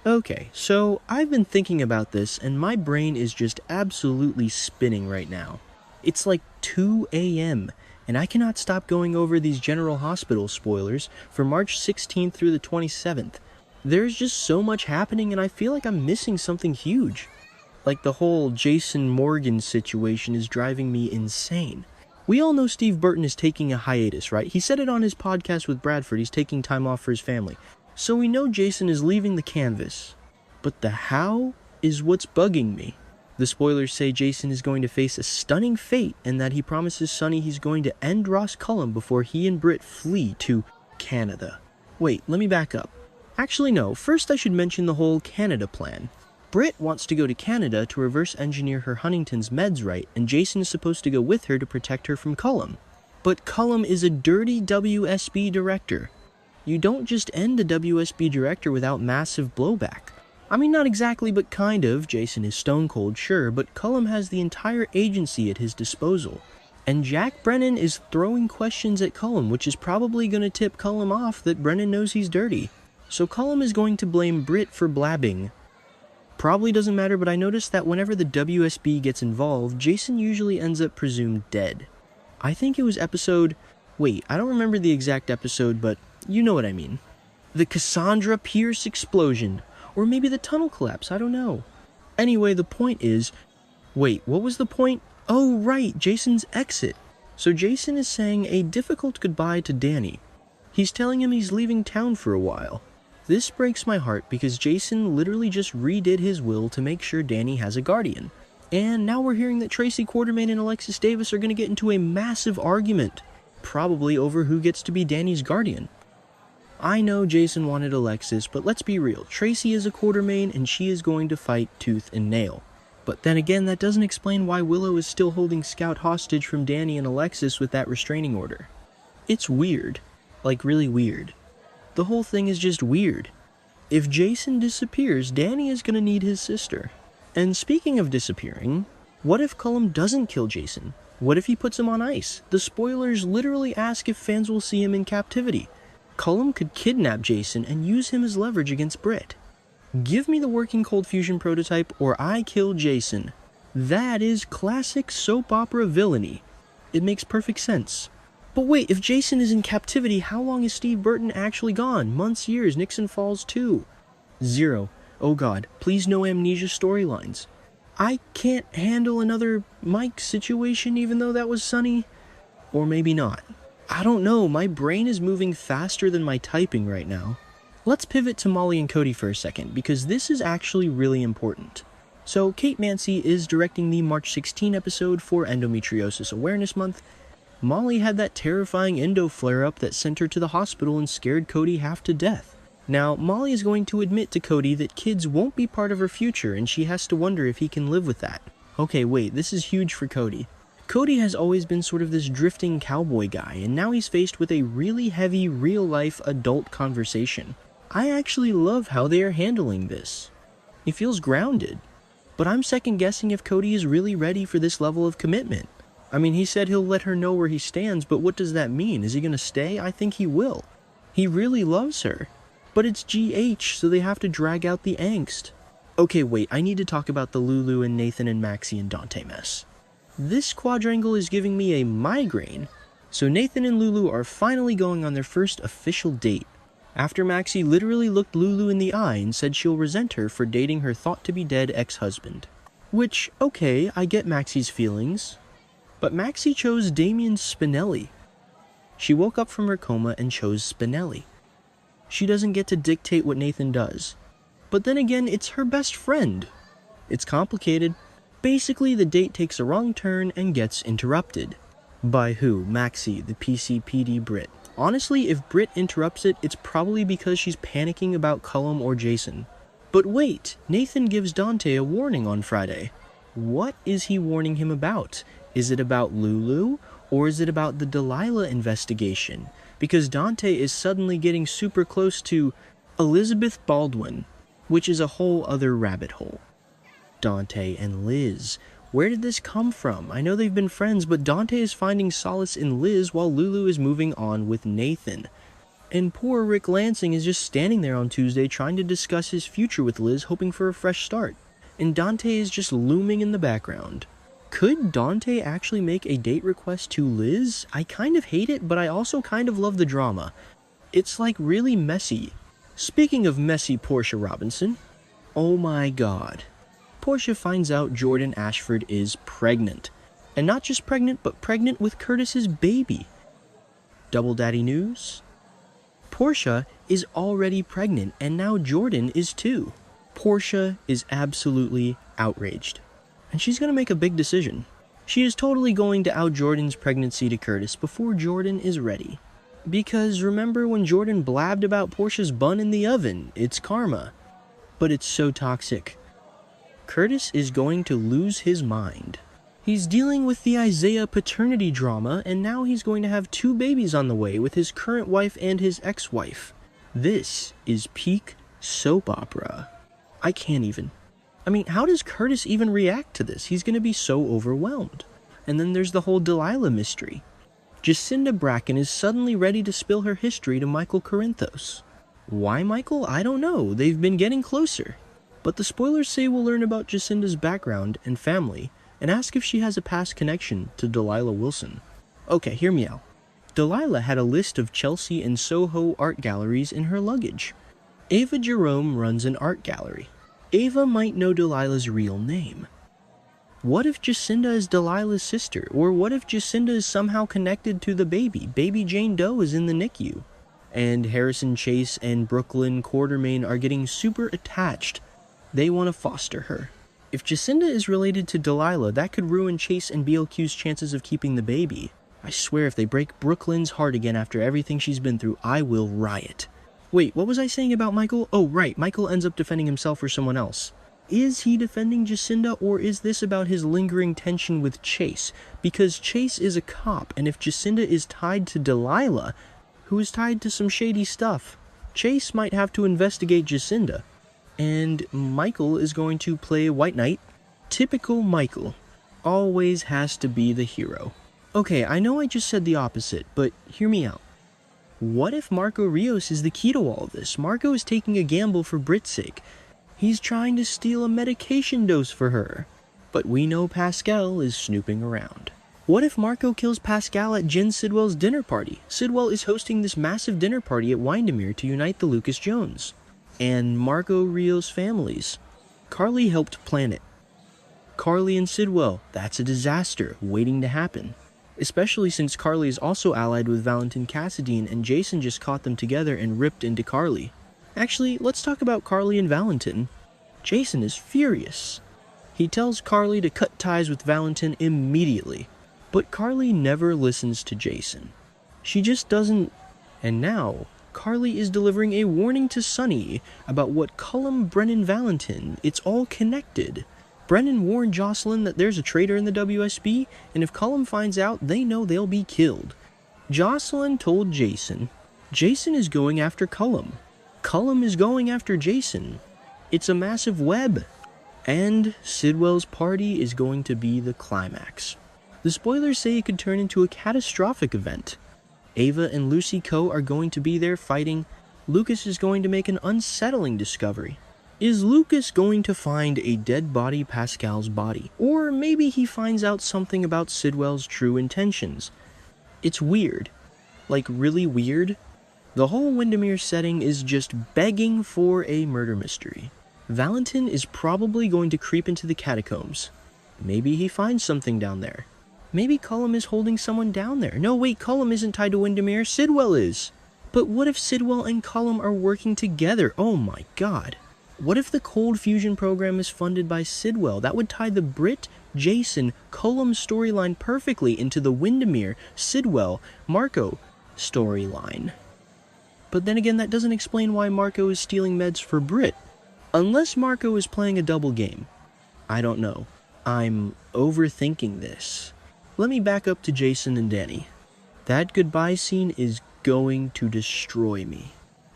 Okay, so I've been thinking about this and my brain is just absolutely spinning right now. It's like 2 a.m. and I cannot stop going over these General Hospital spoilers for March 16th through the 27th. There's just so much happening and I feel like I'm missing something huge. Like the whole Jason Morgan situation is driving me insane. We all know Steve Burton is taking a hiatus, right? He said it on his podcast with Bradford, he's taking time off for his family. So we know Jason is leaving the canvas. But the how is what's bugging me. The spoilers say Jason is going to face a stunning fate and that he promises Sonny he's going to end Ross Cullum before he and Britt flee to Canada. Wait, let me back up. Actually no, first I should mention the whole Canada plan. Britt wants to go to Canada to reverse engineer her Huntington's meds right, and Jason is supposed to go with her to protect her from Cullum. But Cullum is a dirty WSB director. You don't just end a WSB director without massive blowback. I mean, not exactly, but kind of. Jason is stone cold, sure, but Cullum has the entire agency at his disposal. And Jack Brennan is throwing questions at Cullum, which is probably going to tip Cullum off that Brennan knows he's dirty. So Cullum is going to blame Britt for blabbing. Probably doesn't matter, but I noticed that whenever the WSB gets involved, Jason usually ends up presumed dead. I think it was episode... Wait, I don't remember the exact episode, but you know what I mean. The Cassandra Pierce explosion. Or maybe the tunnel collapse, I don't know. Anyway, the point is... Wait, what was the point? Oh, right, Jason's exit. So Jason is saying a difficult goodbye to Danny. He's telling him he's leaving town for a while. This breaks my heart because Jason literally just redid his will to make sure Danny has a guardian. And now we're hearing that Tracy Quartermain and Alexis Davis are going to get into a massive argument. Probably over who gets to be Danny's guardian. I know Jason wanted Alexis, but let's be real. Tracy is a Quartermain and she is going to fight tooth and nail. But then again, that doesn't explain why Willow is still holding Scout hostage from Danny and Alexis with that restraining order. It's weird. Like really weird. The whole thing is just weird. If Jason disappears, Danny is going to need his sister. And speaking of disappearing, what if Cullum doesn't kill Jason? What if he puts him on ice? The spoilers literally ask if fans will see him in captivity. Cullum could kidnap Jason and use him as leverage against Britt. Give me the working cold fusion prototype or I kill Jason. That is classic soap opera villainy. It makes perfect sense. But wait, if Jason is in captivity, how long is Steve Burton actually gone? Months, years, Nixon Falls 2. 0. Oh god, please no amnesia storylines. I can't handle another Mike situation even though that was Sonny. Or maybe not. I don't know, my brain is moving faster than my typing right now. Let's pivot to Molly and Cody for a second, because this is actually really important. So, Kate Mansi is directing the March 16 episode for Endometriosis Awareness Month. Molly had that terrifying endo flare-up that sent her to the hospital and scared Cody half to death. Now, Molly is going to admit to Cody that kids won't be part of her future and she has to wonder if he can live with that. Okay, wait, this is huge for Cody. Cody has always been sort of this drifting cowboy guy, and now he's faced with a really heavy, real-life adult conversation. I actually love how they are handling this. It feels grounded. But I'm second-guessing if Cody is really ready for this level of commitment. I mean, he said he'll let her know where he stands, but what does that mean? Is he gonna stay? I think he will. He really loves her. But it's GH, so they have to drag out the angst. Okay, wait, I need to talk about the Lulu and Nathan and Maxie and Dante mess. This quadrangle is giving me a migraine. So Nathan and Lulu are finally going on their first official date, after Maxie literally looked Lulu in the eye and said she'll resent her for dating her thought-to-be-dead ex-husband. Which, okay, I get Maxie's feelings. But Maxie chose Damien Spinelli. She woke up from her coma and chose Spinelli. She doesn't get to dictate what Nathan does. But then again, it's her best friend. It's complicated. Basically, the date takes a wrong turn and gets interrupted. By who? Maxie, the PCPD Brit. Honestly, if Britt interrupts it, it's probably because she's panicking about Cullum or Jason. But wait, Nathan gives Dante a warning on Friday. What is he warning him about? Is it about Lulu? Or is it about the Delilah investigation? Because Dante is suddenly getting super close to Elizabeth Baldwin, which is a whole other rabbit hole. Dante and Liz. Where did this come from? I know they've been friends, but Dante is finding solace in Liz while Lulu is moving on with Nathan. And poor Rick Lansing is just standing there on Tuesday trying to discuss his future with Liz, hoping for a fresh start. And Dante is just looming in the background. Could Dante actually make a date request to Liz? I kind of hate it, but I also kind of love the drama. It's like really messy. Speaking of messy Portia Robinson, oh my god. Portia finds out Jordan Ashford is pregnant. And not just pregnant, but pregnant with Curtis's baby. Double daddy news? Portia is already pregnant, and now Jordan is too. Portia is absolutely outraged. And she's going to make a big decision. She is totally going to out Jordan's pregnancy to Curtis before Jordan is ready. Because remember when Jordan blabbed about Portia's bun in the oven? It's karma. But it's so toxic. Curtis is going to lose his mind. He's dealing with the Isaiah paternity drama, and now he's going to have 2 babies on the way with his current wife and his ex-wife. This is peak soap opera. I can't even. I mean, how does Curtis even react to this? He's going to be so overwhelmed. And then there's the whole Delilah mystery. Jacinda Bracken is suddenly ready to spill her history to Michael Corinthos. Why Michael? I don't know. They've been getting closer. But the spoilers say we'll learn about Jacinda's background and family, and ask if she has a past connection to Delilah Wilson. Okay, hear me out. Delilah had a list of Chelsea and Soho art galleries in her luggage. Ava Jerome runs an art gallery. Ava might know Delilah's real name. What if Jacinda is Delilah's sister? Or what if Jacinda is somehow connected to the baby? Baby Jane Doe is in the NICU. And Harrison Chase and Brooklyn Quartermain are getting super attached. They want to foster her. If Jacinda is related to Delilah, that could ruin Chase and BLQ's chances of keeping the baby. I swear if they break Brooklyn's heart again after everything she's been through, I will riot. Wait, what was I saying about Michael? Oh, right, Michael ends up defending himself or someone else. Is he defending Jacinda, or is this about his lingering tension with Chase? Because Chase is a cop, and if Jacinda is tied to Delilah, who is tied to some shady stuff, Chase might have to investigate Jacinda. And Michael is going to play White Knight. Typical Michael. Always has to be the hero. Okay, I know I just said the opposite, but hear me out. What if Marco Rios is the key to all of this? Marco is taking a gamble for Brit's sake. He's trying to steal a medication dose for her. But we know Pascal is snooping around. What if Marco kills Pascal at Jen Sidwell's dinner party? Sidwell is hosting this massive dinner party at Wyndemere to unite the Lucas Jones and Marco Rios families. Carly helped plan it. Carly and Sidwell, that's a disaster waiting to happen. Especially since Carly is also allied with Valentin Cassadine and Jason just caught them together and ripped into Carly. Actually, let's talk about Carly and Valentin. Jason is furious. He tells Carly to cut ties with Valentin immediately. But Carly never listens to Jason. She just doesn't. And now, Carly is delivering a warning to Sonny about what Cullum, Brennan, Valentin. It's all connected. Brennan warned Jocelyn that there's a traitor in the WSB, and if Cullum finds out, they know they'll be killed. Jocelyn told Jason. Jason is going after Cullum. Cullum is going after Jason. It's a massive web. And Sidwell's party is going to be the climax. The spoilers say it could turn into a catastrophic event. Ava and Lucy Coe are going to be there fighting. Lucas is going to make an unsettling discovery. Is Lucas going to find a dead body Pascal's body? Or maybe he finds out something about Sidwell's true intentions. It's weird. Like, really weird. The whole Wyndemere setting is just begging for a murder mystery. Valentin is probably going to creep into the catacombs. Maybe he finds something down there. Maybe Cullum is holding someone down there. No, wait, Cullum isn't tied to Wyndemere. Sidwell is. But what if Sidwell and Cullum are working together? Oh my god. What if the cold fusion program is funded by Sidwell? That would tie the Brit, Jason, Cullum storyline perfectly into the Wyndemere, Sidwell, Marco storyline. But then again, that doesn't explain why Marco is stealing meds for Brit. Unless Marco is playing a double game. I don't know. I'm overthinking this. Let me back up to Jason and Danny. That goodbye scene is going to destroy me.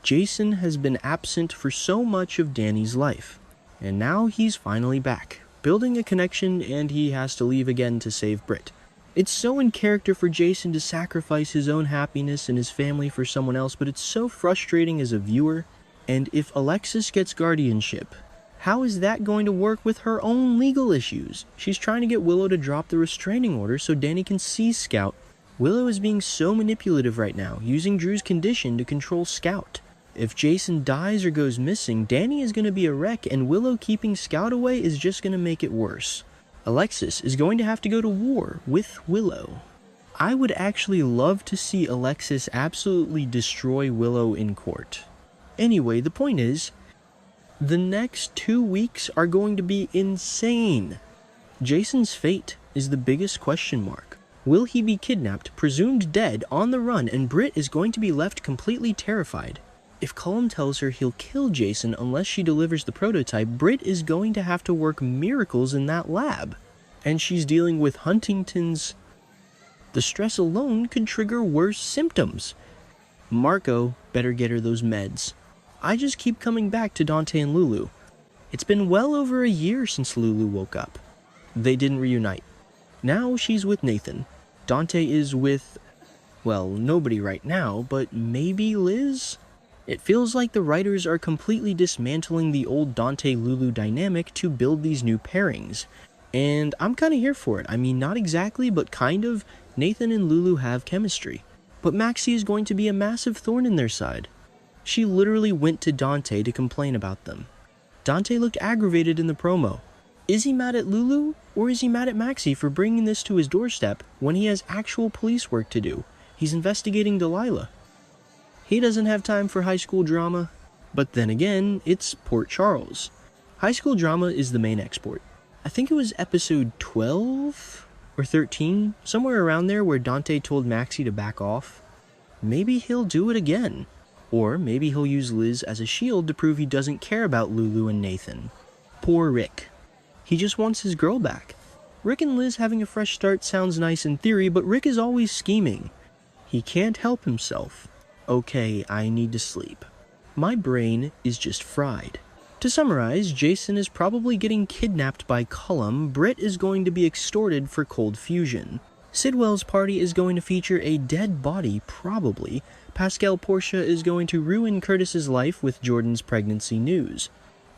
Jason has been absent for so much of Danny's life, and now he's finally back, building a connection, and he has to leave again to save Brit. It's so in character for Jason to sacrifice his own happiness and his family for someone else, but it's so frustrating as a viewer. And if Alexis gets guardianship, how is that going to work with her own legal issues? She's trying to get Willow to drop the restraining order so Danny can see Scout. Willow is being so manipulative right now, using Drew's condition to control Scout. If Jason dies or goes missing, Danny is going to be a wreck, and Willow keeping Scout away is just going to make it worse. Alexis is going to have to go to war with Willow. I would actually love to see Alexis absolutely destroy Willow in court. Anyway, the point is, the next 2 weeks are going to be insane. Jason's fate is the biggest question mark. Will he be kidnapped, presumed dead, on the run, and Britt is going to be left completely terrified? If Cullum tells her he'll kill Jason unless she delivers the prototype, Britt is going to have to work miracles in that lab. And she's dealing with Huntington's. The stress alone could trigger worse symptoms. Marco better get her those meds. I just keep coming back to Dante and Lulu. It's been well over a year since Lulu woke up. They didn't reunite. Now she's with Nathan. Dante is with, well, nobody right now, but maybe Liz? It feels like the writers are completely dismantling the old Dante-Lulu dynamic to build these new pairings. And I'm kind of here for it. I mean, not exactly, but kind of. Nathan and Lulu have chemistry. But Maxie is going to be a massive thorn in their side. She literally went to Dante to complain about them. Dante looked aggravated in the promo. Is he mad at Lulu, or is he mad at Maxie for bringing this to his doorstep when he has actual police work to do? He's investigating Delilah. He doesn't have time for high school drama. But then again, it's Port Charles. High school drama is the main export. I think it was episode 12 or 13, somewhere around there, where Dante told Maxie to back off. Maybe he'll do it again. Or maybe he'll use Liz as a shield to prove he doesn't care about Lulu and Nathan. Poor Rick. He just wants his girl back. Rick and Liz having a fresh start sounds nice in theory, but Rick is always scheming. He can't help himself. Okay, I need to sleep. My brain is just fried. To summarize, Jason is probably getting kidnapped by Cullum. Britt is going to be extorted for cold fusion. Sidwell's party is going to feature a dead body, probably. Pascal Portia is going to ruin Curtis's life with Jordan's pregnancy news.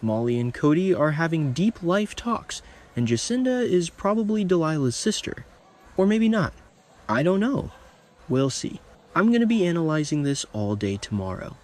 Molly and Cody are having deep life talks, and Jacinda is probably Delilah's sister. Or maybe not. I don't know. We'll see. I'm going to be analyzing this all day tomorrow.